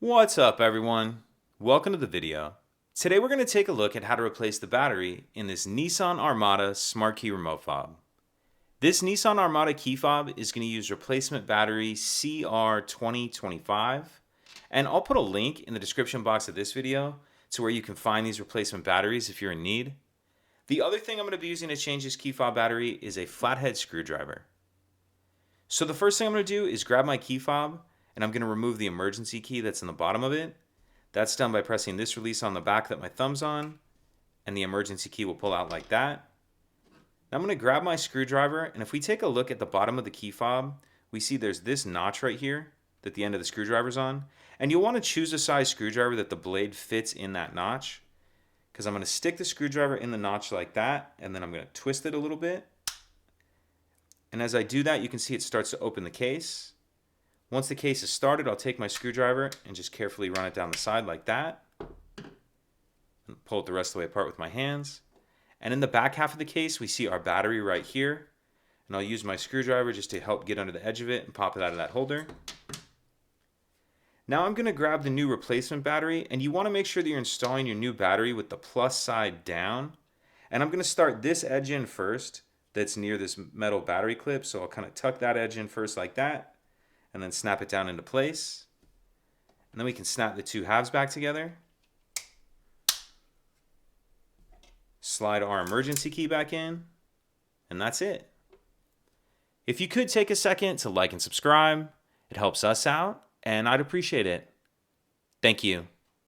What's up, everyone? Welcome to the video. Today we're going to take a look at how to replace the battery in this Nissan Armada Smart Key Remote Fob. This Nissan Armada key fob is going to use replacement battery CR2025, and I'll put a link in the description box of this video to where you can find these replacement batteries if you're in need. The other thing I'm going to be using to change this key fob battery is a flathead screwdriver. So the first thing I'm going to do is grab my key fob, and I'm going to remove the emergency key that's in the bottom of it. That's done by pressing this release on the back that my thumb's on, and the emergency key will pull out like that. Now I'm going to grab my screwdriver, and if we take a look at the bottom of the key fob, we see there's this notch right here that the end of the screwdriver's on, and you'll want to choose a size screwdriver that the blade fits in that notch, because I'm going to stick the screwdriver in the notch like that, and then I'm going to twist it a little bit. And as I do that, you can see it starts to open the case. Once the case is started, I'll take my screwdriver and just carefully run it down the side like that. And pull it the rest of the way apart with my hands. And in the back half of the case, we see our battery right here. And I'll use my screwdriver just to help get under the edge of it and pop it out of that holder. Now I'm going to grab the new replacement battery, and you want to make sure that you're installing your new battery with the plus side down. And I'm going to start this edge in first that's near this metal battery clip. So I'll kind of tuck that edge in first like that, and then snap it down into place. And then we can snap the two halves back together. Slide our emergency key back in, and that's it. If you could take a second to like and subscribe, it helps us out, and I'd appreciate it. Thank you.